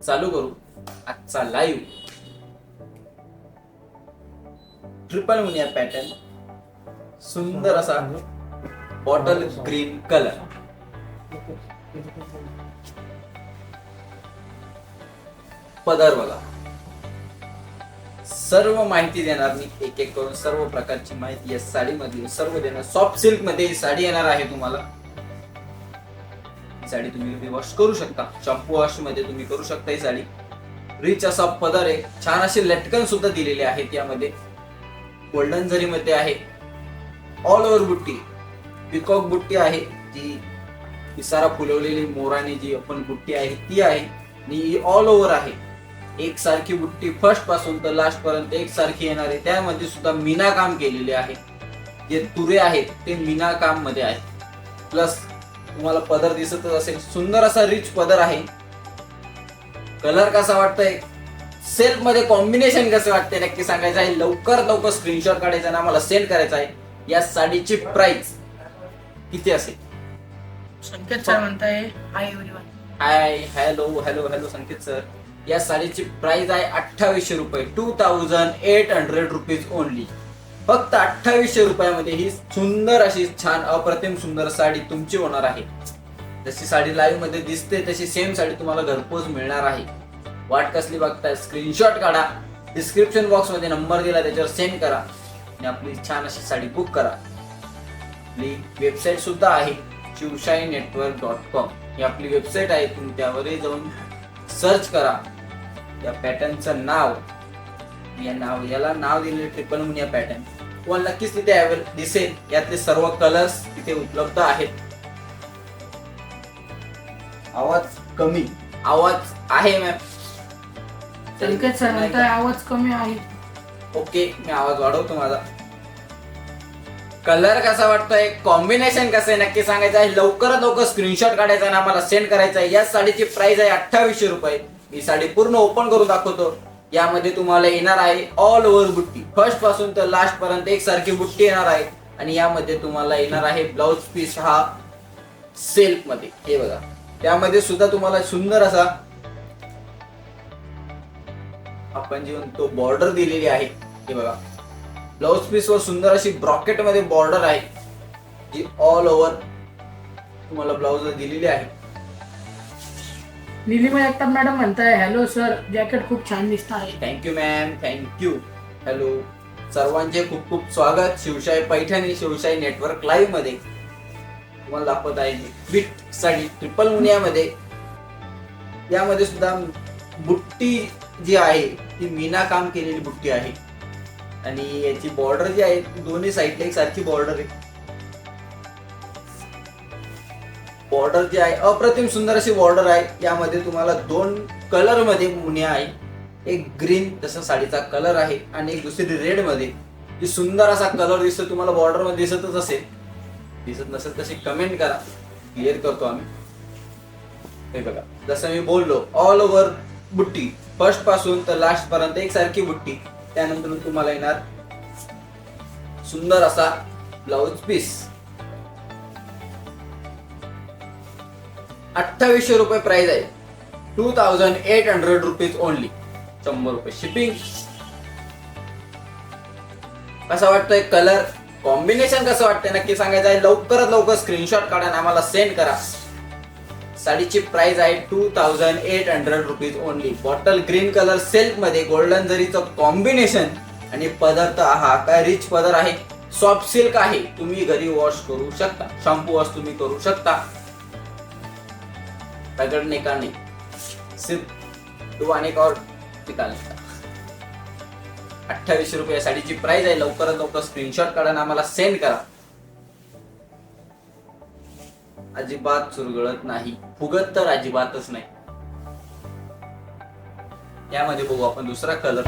चालू करू आजचा लाईव्ह ट्रिपल मुनिया पॅटर्न. सुंदर असा बॉटल ग्रीन कलर. पदर बघा. सर्व माहिती देणार मी एक एक करून. सर्व प्रकारची माहिती या साडीमधली सर्व देणार. सॉफ्ट सिल्क मध्ये ही साडी येणार आहे तुम्हाला. ही साडी तुम्ही वॉश करू शकता. शॅम्पू वॉश मध्ये तुम्ही करू शकता. ही साडी रिच असा पदर आहे. छान असे लटकन सुद्धा दिलेले आहेत यामध्ये. गोल्डन जरी मध्ये आहे. ऑल ओव्हर बुट्टी, पिकॉक बुट्टी आहे. जी इसारा फुलवलेली मोराने जी आपण बुट्टी आहे ती आहे आणि ऑल ओव्हर आहे. एक सारखी बुट्टी फर्स्ट पासून तर लास्ट पर्यंत एक सारखी येणार आहे. त्यामध्ये सुद्धा मीना काम केलेले आहे. जे तुरे आहेत ते मीना काम मध्ये आहे. प्लस तुम्हाला पदर दिसतच असेल. सुंदर असा रिच पदर आहे. कलर कसा वाटतंय, सेल्फ मध्ये कॉम्बिनेशन कसं वाटतंय नक्की सांगायचं आहे. लवकर लवकर स्क्रीनशॉट काढायचा आणि आम्हाला सेंड करायचा आहे. या साडीची प्राइस किती असेल? संकेत सर म्हणताय hi everyone. Hi hello hello hello Sanket sir. या साडीची प्राइस आहे 2800 रुपये. 2800 रुपीज ओनली. फक्त 2800 रुपयामध्ये ही सुंदर अशी छान अप्रतिम सुंदर साडी तुमची होणार आहे. जशी साडी लाईव्ह मध्ये दिसते तशी सेम साडी तुम्हाला घरपोच मिळणार आहे. वाट कसली बघताय? स्क्रीनशॉट काढा. डिस्क्रिप्शन बॉक्स मध्ये नंबर दिला त्याच्यावर सेंड करा आणि आपली छान अशी साडी बुक करा. आपली वेबसाईट सुद्धा आहे shivshainetwork.com. ही आपली वेबसाईट आहे. तुम्ही त्यावरही जाऊन सर्च करा. या पॅटर्नचं नाव याला नाव दिलेले ट्रिपल मुनिया पॅटर्न. तुम्हाला नक्कीच तिथे दिसेल. यातले सर्व कलर्स तिथे उपलब्ध आहेत. आवाज कमी. आवाज आहे मॅम. संकेत सर म्हणताय आवाज कमी आहे. ओके, मी आवाज वाढवतो माझा. कलर कसा वाटतोय, कॉम्बिनेशन कसं आहे नक्की सांगायचं आहे. लवकरात लवकर स्क्रीनशॉट काढायचा आणि आम्हाला सेंड करायचा आहे. या साडीची प्राइस आहे 2800 रुपये. ही साडी पूर्ण ओपन करून दाखवतो. यामध्ये तुम्हाला येणार आहे ऑल ओव्हर बुट्टी. फर्स्ट पासून तर लास्ट पर्यंत एक सारखी बुट्टी येणार आहे आणि यामध्ये तुम्हाला येणार आहे ब्लाउज पीस हा सिल्क मध्ये. हे बघा, त्यामध्ये सुद्धा तुम्हाला सुंदर असा आपण जे म्हणतो बॉर्डर दिलेली आहे. हे बघा, ब्लाउज पीस वर सुंदर अशी ब्रॉकेट मध्ये बॉर्डर आहे जी ऑल ओव्हर तुम्हाला ब्लाउज दिलेली आहे. निलिमा जगताप मॅडम म्हणताय हॅलो सर, जॅकेट खूप छान दिसत आहे. Thank you ma'am, thank you. हॅलो सर्वांचे खूप खूप स्वागत शिवशाही पैठणी शिवशाही नेटवर्क लाईव्ह मध्ये. तुम्हाला दाखवत आहे बिट साडी ट्रिपल मुनियामध्ये. यामध्ये सुद्धा बुट्टी जी आहे ती मीना काम केलेली बुट्टी आहे आणि याची बॉर्डर जी आहे ती दोन्ही साईडला एक सारखी बॉर्डर आहे. बॉर्डर जी आहे अप्रतिम सुंदर अशी बॉर्डर आहे. यामध्ये तुम्हाला दोन कलर मध्ये मुनिया आहे. एक ग्रीन जसा साडीचा कलर आहे आणि एक दुसरी रेड मध्ये. जी सुंदर असा कलर दिसतो तुम्हाला बॉर्डर मध्ये दिसतच असेल. दिसत नसेल तशी कमेंट करा, क्लिअर करतो आम्ही. हे बघा, जसं मी बोललो ऑल ओव्हर बुट्टी फर्स्ट पासून तर लास्ट पर्यंत एक सारखी बुट्टी. त्यानंतर तुम्हाला येणार सुंदर असा ब्लाउज पीस. 2800 रुपये प्राइस आहे. 2800 रुपीज ओनली. 100 रुपये शिपिंग. कसा वाटतोय कलर, कॉम्बिनेशन कसं वाटतंय नक्की सांगायचं आहे. लवकरात लवकर स्क्रीनशॉट काढा आणि आम्हाला सेंड करा. साडीची प्राइस आहे 2800 rupees only. Bottle green colour silk मध्ये गोल्डन जरीचं कॉम्बिनेशन आणि पदर हा काय रिच पदर आहे. सॉफ्ट सिल्क आहे. तुम्ही घरी वॉश करू शकता. शॅम्पू वॉश तुम्ही करू शकता. रगड़ने का नहीं, सिर्फ डुबाने का और निकालने का. 2800 रुपये साडीची प्राइस आहे. लवकरात लवकर स्क्रीनशॉट काढा आणि आम्हाला सेंड करा. अजिबात चुरगळत नाही. फुगत तर अजिबातच नाही. यामध्ये बघू आपण दुसरा कलर.